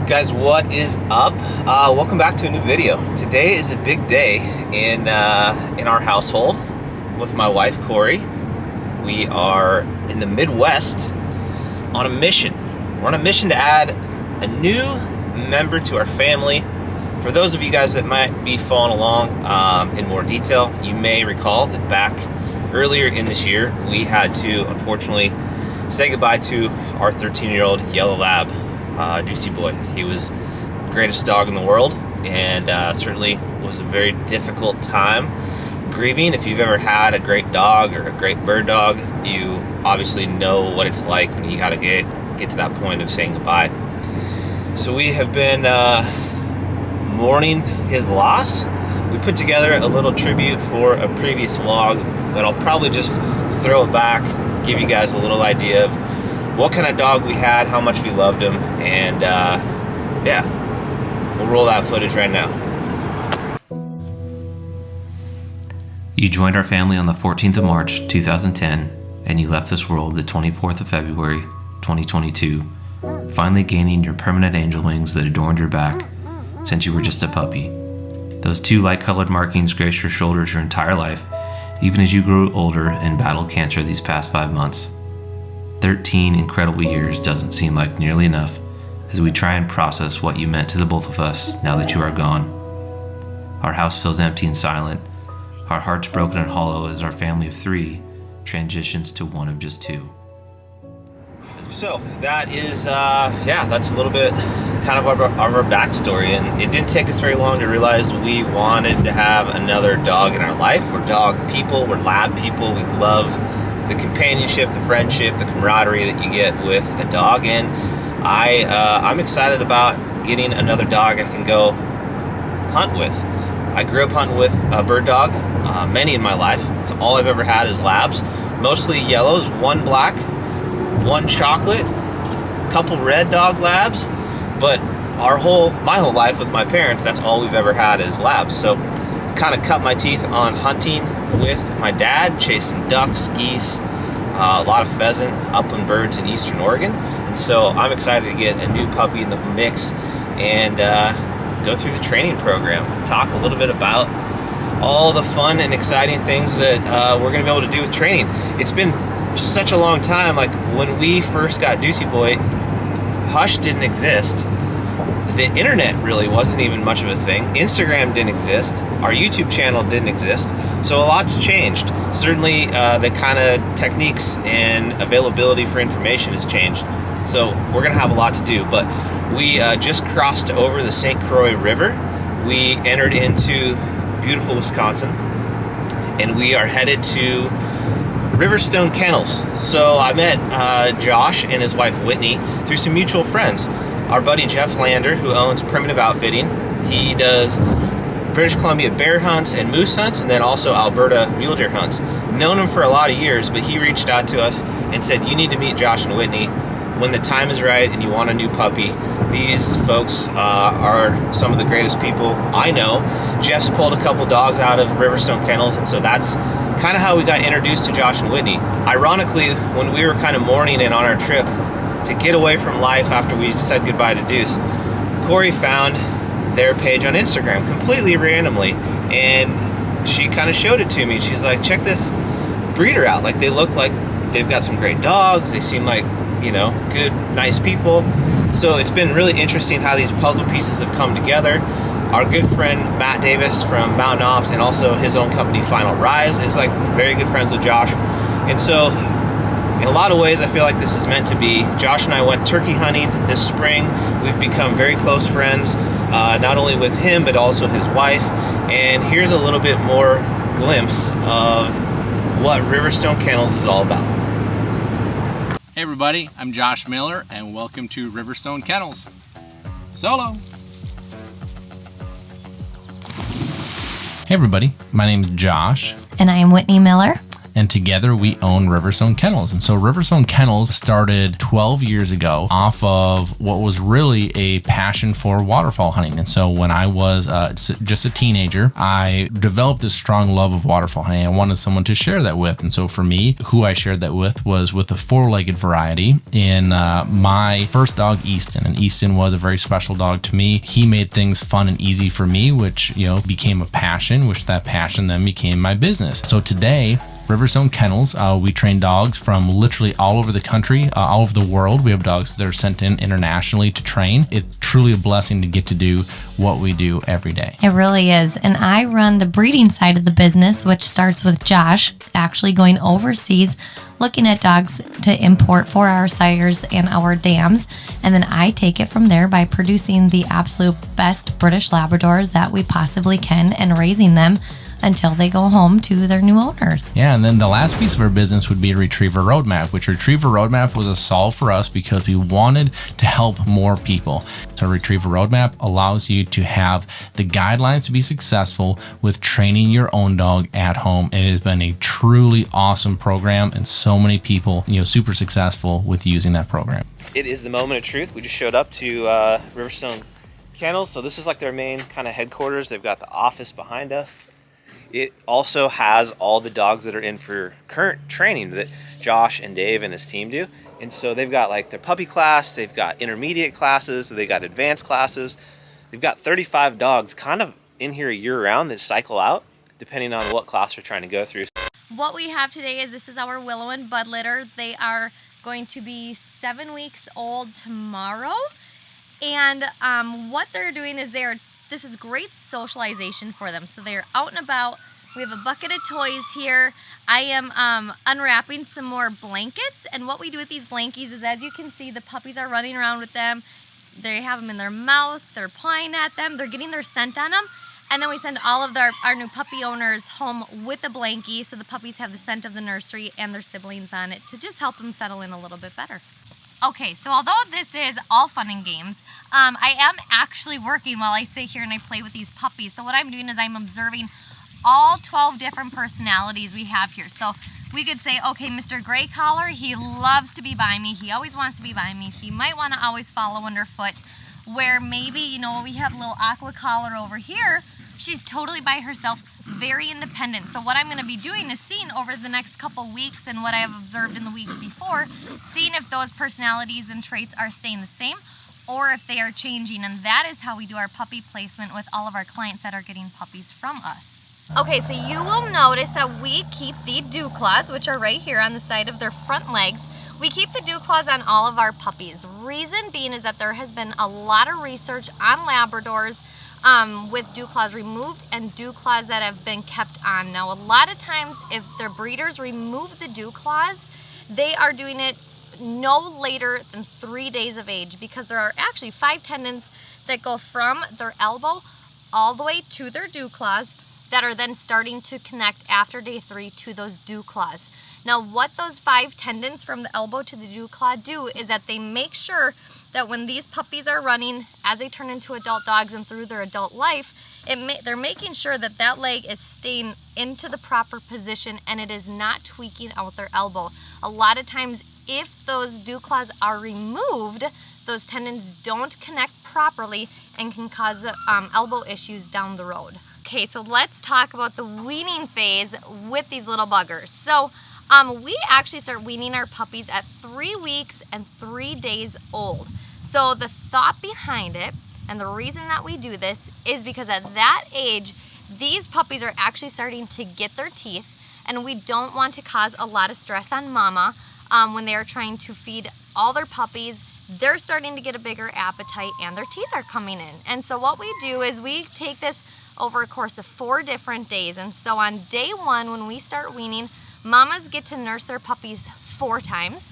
Guys, what is up? Welcome back to a new video. Today is a big day in our household with my wife Corey. We are in the Midwest on a mission. We're on a mission to add a new member to our family. For those of you guys that might be following along in more detail, you may recall that back earlier in this year we had to unfortunately say goodbye to our 13-year-old yellow lab, Deucey Boy. He was the greatest dog in the world, and certainly was a very difficult time grieving. If you've ever had a great dog or a great bird dog, you obviously know what it's like when you gotta get to that point of saying goodbye. So we have been mourning his loss. We put together a little tribute for a previous vlog, but I'll probably just throw it back, give you guys a little idea of what kind of dog we had, how much we loved him, and yeah, we'll roll that footage right now. You joined our family on the 14th of March 2010, and you left this world the 24th of February 2022, finally gaining your permanent angel wings that adorned your back since you were just a puppy. Those two light-colored markings graced your shoulders your entire life, even as you grew older and battled cancer these past 5 months. 13 incredible years doesn't seem like nearly enough as we try and process what you meant to the both of us now that you are gone. Our house feels empty and silent, our hearts broken and hollow as our family of 3 transitions to one of just 2. So that is, that's a little bit kind of our backstory, and it didn't take us very long to realize we wanted to have another dog in our life. We're dog people, we're lab people, we love the companionship, the friendship, the camaraderie that you get with a dog, and I'm excited about getting another dog I can go hunt with. I grew up hunting with a bird dog, many in my life. It's all I've ever had is labs, mostly yellows, 1 black, 1 chocolate, couple red dog labs, but my whole life with my parents, that's all we've ever had is labs. So kind of cut my teeth on hunting with my dad, chasing ducks, geese, a lot of pheasant, upland birds in eastern Oregon. And so I'm excited to get a new puppy in the mix and go through the training program, talk a little bit about all the fun and exciting things that we're gonna be able to do with training. It's been such a long time. Like when we first got Deucey Boy, Hush didn't exist. The internet really wasn't even much of a thing. Instagram didn't exist. Our YouTube channel didn't exist. So a lot's changed. Certainly the kind of techniques and availability for information has changed. So we're gonna have a lot to do, but we just crossed over the St. Croix River. We entered into beautiful Wisconsin, and we are headed to Riverstone Kennels. So I met Josh and his wife Whitney through some mutual friends. Our buddy Jeff Lander, who owns Primitive Outfitting, he does British Columbia bear hunts and moose hunts, and then also Alberta mule deer hunts. Known him for a lot of years, but he reached out to us and said, you need to meet Josh and Whitney when the time is right and you want a new puppy. These folks are some of the greatest people I know. Jeff's pulled a couple dogs out of Riverstone Kennels, and so that's kind of how we got introduced to Josh and Whitney. Ironically, when we were kind of mourning and on our trip to get away from life after we said goodbye to Deuce, Corey found their page on Instagram completely randomly, and she kind of showed it to me. She's like, check this breeder out. Like, they look like they've got some great dogs. They seem like, you know, good, nice people. So it's been really interesting how these puzzle pieces have come together. Our good friend Matt Davis from Mountain Ops and also his own company Final Rise is like very good friends with Josh. And so in a lot of ways I feel like this is meant to be. Josh and I went turkey hunting this spring. We've become very close friends, not only with him but also his wife. And here's a little bit more glimpse of what Riverstone Kennels is all about. Hey everybody, I'm Josh Miller and welcome to Riverstone Kennels. Solo! Hey everybody, my name is Josh. And I am Whitney Miller. and together we own Riverstone Kennels. And so Riverstone Kennels started 12 years ago off of what was really a passion for waterfowl hunting. And so when I was just a teenager, I developed this strong love of waterfowl hunting. I wanted someone to share that with. And so for me, who I shared that with was with a four-legged variety in my first dog, Easton. And Easton was a very special dog to me. He made things fun and easy for me, which, became a passion, which that passion then became my business. So today, Riverstone Kennels, we train dogs from literally all over the country, all over the world. We have dogs that are sent in internationally to train. It's truly a blessing to get to do what we do every day. It really is. And I run the breeding side of the business, which starts with Josh actually going overseas, looking at dogs to import for our sires and our dams. And then I take it from there by producing the absolute best British Labradors that we possibly can and raising them until they go home to their new owners. Yeah, and then the last piece of our business would be Retriever Roadmap, which Retriever Roadmap was a solve for us because we wanted to help more people. So Retriever Roadmap allows you to have the guidelines to be successful with training your own dog at home. And it has been a truly awesome program, and so many people, super successful with using that program. It is the moment of truth. We just showed up to Riverstone Kennels, so this is like their main kind of headquarters. They've got the office behind us. It also has all the dogs that are in for current training that Josh and Dave and his team do. And so they've got like their puppy class, they've got intermediate classes, they've got advanced classes. They've got 35 dogs kind of in here year round that cycle out depending on what class they're trying to go through. What we have today is this is our Willow and Bud litter. They are going to be 7 weeks old tomorrow. And what they're doing is this is great socialization for them. So they're out and about. We have a bucket of toys here. I am unwrapping some more blankets. And what we do with these blankies is, as you can see, the puppies are running around with them. They have them in their mouth. They're pawing at them. They're getting their scent on them. And then we send all of our new puppy owners home with a blankie so the puppies have the scent of the nursery and their siblings on it to just help them settle in a little bit better. Okay, so although this is all fun and games, I am actually working while I sit here and I play with these puppies. So what I'm doing is I'm observing all 12 different personalities we have here. So we could say, okay, Mr. Gray Collar, he loves to be by me. He always wants to be by me. He might want to always follow underfoot. Where maybe, we have little Aqua Collar over here. She's totally by herself, very independent. So what I'm going to be doing is seeing over the next couple weeks and what I have observed in the weeks before, seeing if those personalities and traits are staying the same or if they are changing. And that is how we do our puppy placement with all of our clients that are getting puppies from us. Okay, so you will notice that we keep the dew claws, which are right here on the side of their front legs. We keep the dew claws on all of our puppies. Reason being is that there has been a lot of research on Labradors with dew claws removed and dew claws that have been kept on. Now, a lot of times if their breeders remove the dew claws, they are doing it no later than 3 days of age because there are actually 5 tendons that go from their elbow all the way to their dew claws that are then starting to connect after day 3 to those dew claws. Now, what those 5 tendons from the elbow to the dew claw do is that they make sure that when these puppies are running, as they turn into adult dogs and through their adult life, they're making sure that that leg is staying into the proper position and it is not tweaking out their elbow. A lot of times, if those dew claws are removed, those tendons don't connect properly and can cause elbow issues down the road. Okay, so let's talk about the weaning phase with these little buggers. So we actually start weaning our puppies at 3 weeks and 3 days old. So the thought behind it and the reason that we do this is because at that age, these puppies are actually starting to get their teeth, and we don't want to cause a lot of stress on mama when they are trying to feed all their puppies. They're starting to get a bigger appetite and their teeth are coming in. And so what we do is we take this over a course of 4 different days. And so on day 1, when we start weaning, mamas get to nurse their puppies 4 times.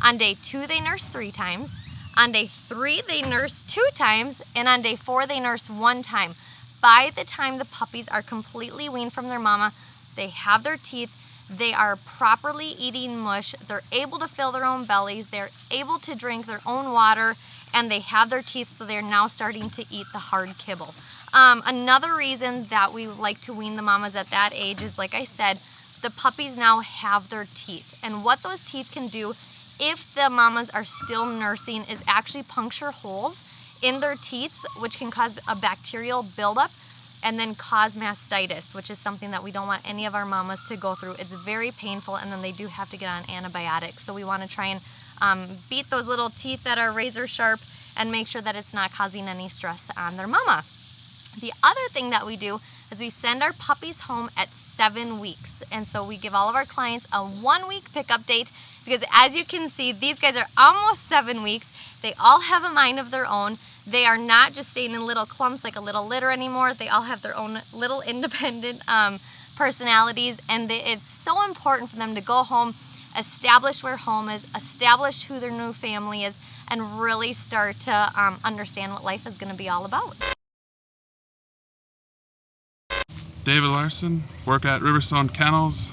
On day 2, they nurse 3 times. On day 3, they nurse 2 times. And on day 4, they nurse 1 time. By the time the puppies are completely weaned from their mama, they have their teeth, they are properly eating mush, they're able to fill their own bellies, they're able to drink their own water, and they have their teeth, so they're now starting to eat the hard kibble. Another reason that we like to wean the mamas at that age is, like I said, the puppies now have their teeth. And what those teeth can do, if the mamas are still nursing, is actually puncture holes in their teeth, which can cause a bacterial buildup and then cause mastitis, which is something that we don't want any of our mamas to go through. It's very painful, and then they do have to get on antibiotics. So we want to try and beat those little teeth that are razor sharp and make sure that it's not causing any stress on their mama. The other thing that we do is we send our puppies home at 7 weeks. And so we give all of our clients a 1-week pickup date, because as you can see, these guys are almost 7 weeks. They all have a mind of their own. They are not just staying in little clumps like a little litter anymore. They all have their own little independent personalities, and it's so important for them to go home, establish where home is, establish who their new family is, and really start to understand what life is going to be all about. David Larson, work at Riverstone Kennels,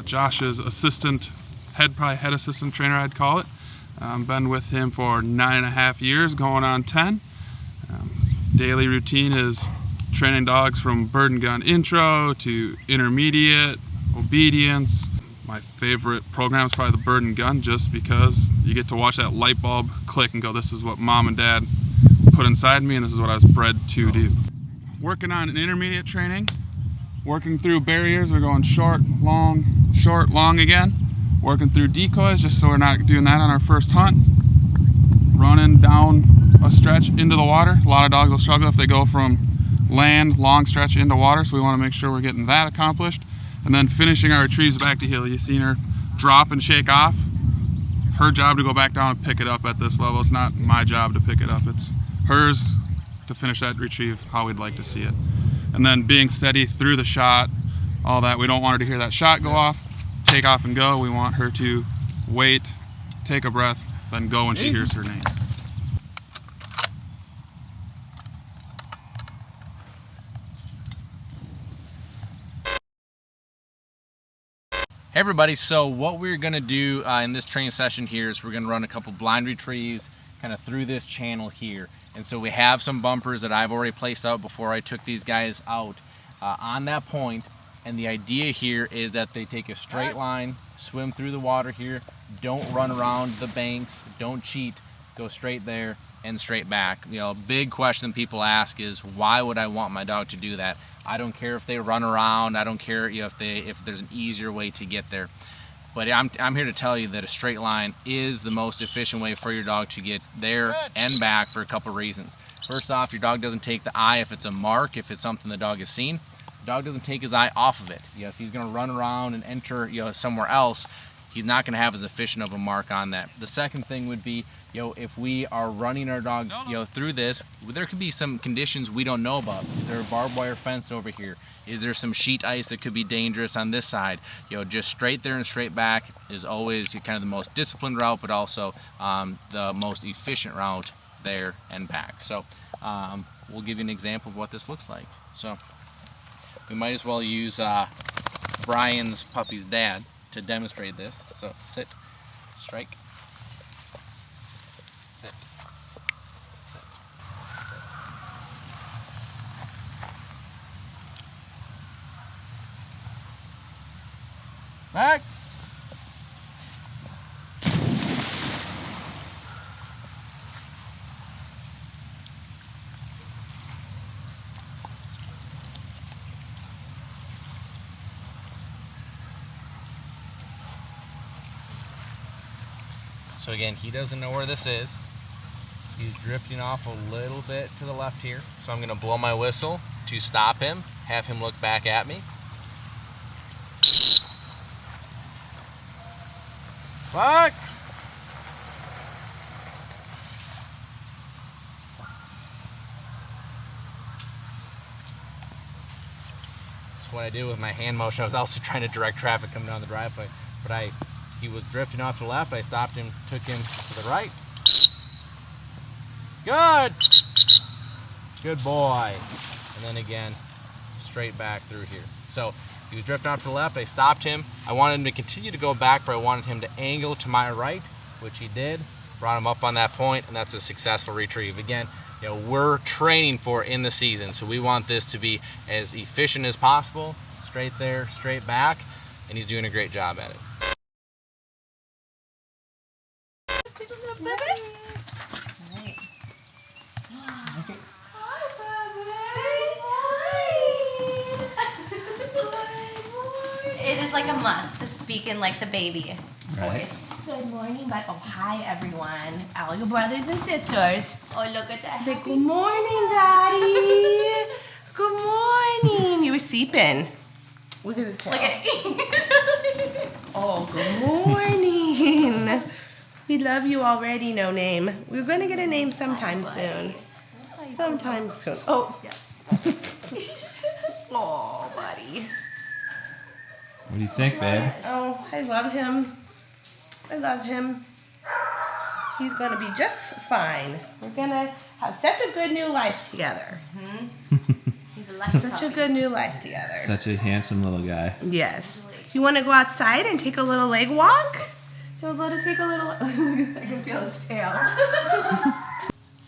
Josh's assistant, probably head assistant trainer I'd call it. Been with him for 9.5 years, going on 10. Daily routine is training dogs from bird and gun intro to intermediate, obedience. My favorite program is probably the bird and gun, just because you get to watch that light bulb click and go, this is what mom and dad put inside me, and this is what I was bred to do. Working on an intermediate training, working through barriers. We're going short, long again. Working through decoys, just so we're not doing that on our first hunt. Running down a stretch into the water. A lot of dogs will struggle if they go from land, long stretch into water, so we want to make sure we're getting that accomplished. And then finishing our retrieves back to heel. You've seen her drop and shake off. Her job to go back down and pick it up at this level. It's not my job to pick it up. It's hers to finish that retrieve how we'd like to see it. And then being steady through the shot, all that. We don't want her to hear that shot go off, take off and go. We want her to wait, take a breath, then go when she hears her name. Hey everybody, so what we're going to do in this training session here is we're going to run a couple blind retrieves kind of through this channel here. And so we have some bumpers that I've already placed out before I took these guys out on that point. And the idea here is that they take a straight line, swim through the water here, don't run around the banks, don't cheat, go straight there and straight back. You know, a big question people ask is, why would I want my dog to do that? I don't care if they run around. I don't care, you know, if there's an easier way to get there. But I'm here to tell you that a straight line is the most efficient way for your dog to get there and back for a couple reasons. First off, your dog doesn't take the eye if it's a mark, if it's something the dog has seen. The dog doesn't take his eye off of it. You know, if he's going to run around and enter, you know, somewhere else, he's not going to have as efficient of a mark on that. The second thing would be, you know, if we are running our dog, you know, through this, there could be some conditions we don't know about. Is there a barbed wire fence over here? Is there some sheet ice that could be dangerous on this side? You know, just straight there and straight back is always kind of the most disciplined route, but also the most efficient route there and back. So we'll give you an example of what this looks like. So we might as well use Brian's puppy's dad to demonstrate this. So sit, strike, sit, sit. Back. So again, he doesn't know where this is. He's drifting off a little bit to the left here. So I'm going to blow my whistle to stop him, have him look back at me. Fuck! That's what I did with my hand motion. I was also trying to direct traffic coming down the driveway, but he was drifting off to the left. I stopped him, took him to the right. Good! Good boy. And then again, straight back through here. So he was drifting off to the left. I stopped him. I wanted him to continue to go back, but I wanted him to angle to my right, which he did. Brought him up on that point, and that's a successful retrieve. Again, you know, we're training for in the season, so we want this to be as efficient as possible. Straight there, straight back. and he's doing a great job at it. It is like a must to speak in like the baby voice. Good morning, but oh hi everyone, all your brothers and sisters. Oh, look at that. Say, good morning, Daddy. Good morning. You were sleeping. Look at the tail. Look at Oh, good morning. We love you already, No Name. We're gonna get a name sometime soon. Sometime soon. Oh. Oh, buddy. What do you think, babe? Oh, I love him. I love him. He's gonna be just fine. We're gonna have such a good new life together. He's a lucky Such a good new life together. Such a handsome little guy. Yes. You want to go outside and take a little leg walk? You want to take a little. I can feel his tail.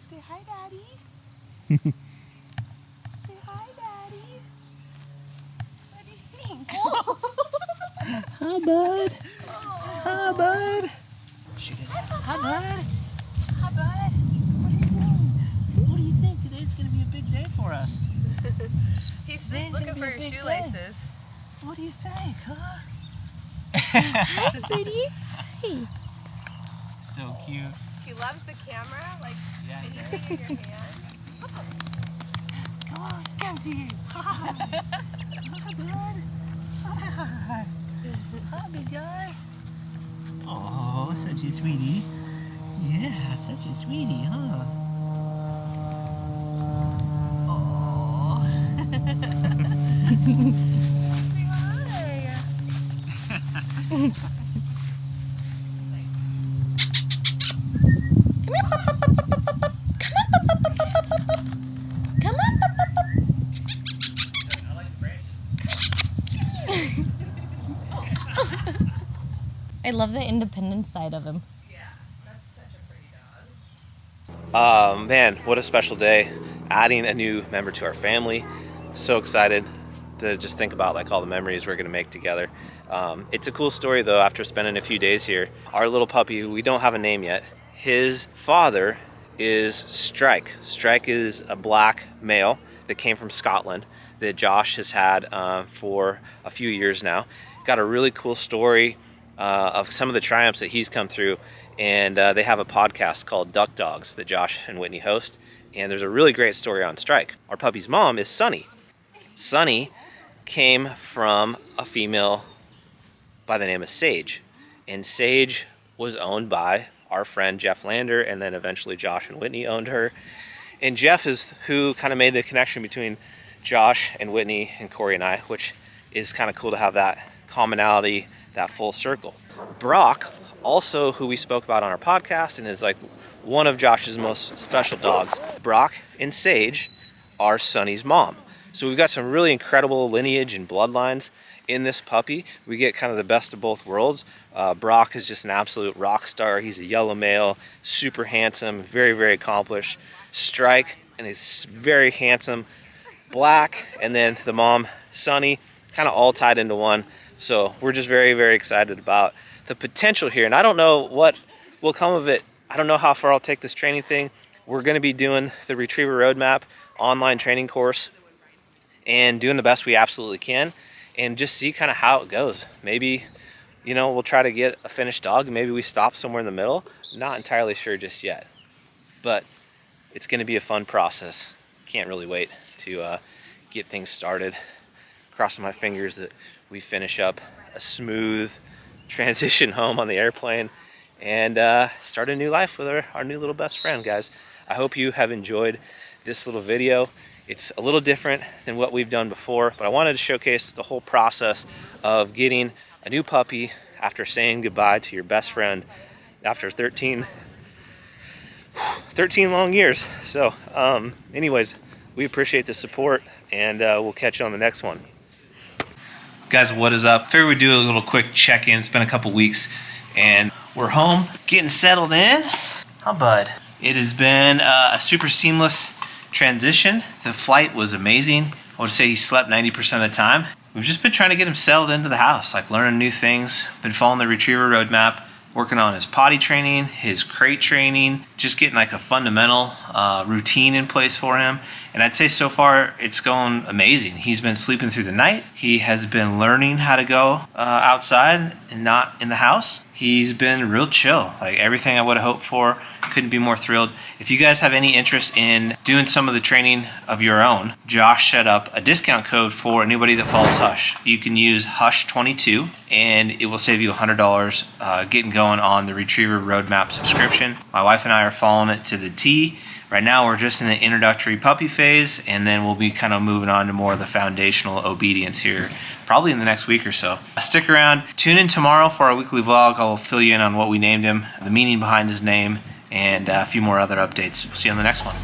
Say hi, Daddy. Say hi, Daddy. What do you think? Hi, bud. Hi, bud. Hi, bud. Hi, bud. What are you doing? What do you think? Today's going to be a big day for us. He's just looking for your shoelaces. What do you think, huh? Hi, sweetie. Hi. So cute. He loves the camera, like anything in your hand. Come on, come see you. Hi. Hi, bud. Hi. Hi, big guy. Oh, such a sweetie. Yeah, such a sweetie, huh? Oh. Say hi. Come on. I love the independent side of him. Man, what a special day. Adding a new member to our family. So excited to just think about like all the memories we're gonna make together. It's a cool story though, after spending a few days here. Our little puppy, we don't have a name yet. His father is Strike. Strike is a black male that came from Scotland that Josh has had for a few years now. Got a really cool story of some of the triumphs that he's come through, and they have a podcast called Duck Dogs that Josh and Whitney host, and there's a really great story on Strike. Our puppy's mom is Sunny. Sunny came from a female by the name of Sage, and Sage was owned by our friend Jeff Lander, and then eventually Josh and Whitney owned her. And Jeff is who kind of made the connection between Josh and Whitney and Corey and I, which is kind of cool to have that commonality, that full circle. Brock, also who we spoke about on our podcast and is like one of Josh's most special dogs. Brock and Sage are Sunny's mom. So we've got some really incredible lineage and bloodlines in this puppy. We get kind of the best of both worlds. Brock is just an absolute rock star. He's a yellow male, super handsome, very, very accomplished. Strike, and he's very handsome, black, and then the mom, Sunny, kind of all tied into one. So we're just very, very excited about the potential here. And I don't know what will come of it. I don't know how far I'll take this training thing. We're going to be doing the Retriever Roadmap online training course and doing the best we absolutely can and just see kind of how it goes. Maybe, you know, we'll try to get a finished dog. Maybe we stop somewhere in the middle. Not entirely sure just yet. But it's going to be a fun process. Can't really wait to get things started. Crossing my fingers that we finish up a smooth transition home on the airplane and start a new life with our new little best friend, guys. I hope you have enjoyed this little video. It's a little different than what we've done before, but I wanted to showcase the whole process of getting a new puppy after saying goodbye to your best friend after 13 long years. So anyways, we appreciate the support, and we'll catch you on the next one. Guys, what is up? Figured we'd do a little quick check-in. It's been a couple weeks, and we're home, getting settled in. Huh, bud? It has been a super seamless transition. The flight was amazing. I would say he slept 90% of the time. we've just been trying to get him settled into the house, like learning new things. Been following the retriever roadmap, working on his potty training, his crate training, just getting like a fundamental routine in place for him. And I'd say so far it's going amazing. He's been sleeping through the night. He has been learning how to go outside and not in the house. He's been real chill, like everything I would have hoped for. Couldn't be more thrilled. If you guys have any interest in doing some of the training of your own, Josh set up a discount code for anybody that follows Hush. You can use Hush22 and it will save you $100 getting going on the Retriever Roadmap subscription. My wife and I are following it to the T. Right now we're just in the introductory puppy phase, and then we'll be kind of moving on to more of the foundational obedience here probably in the next week or so. Stick around, tune in tomorrow for our weekly vlog. I'll fill you in on what we named him, the meaning behind his name, and a few more other updates. We'll see you on the next one.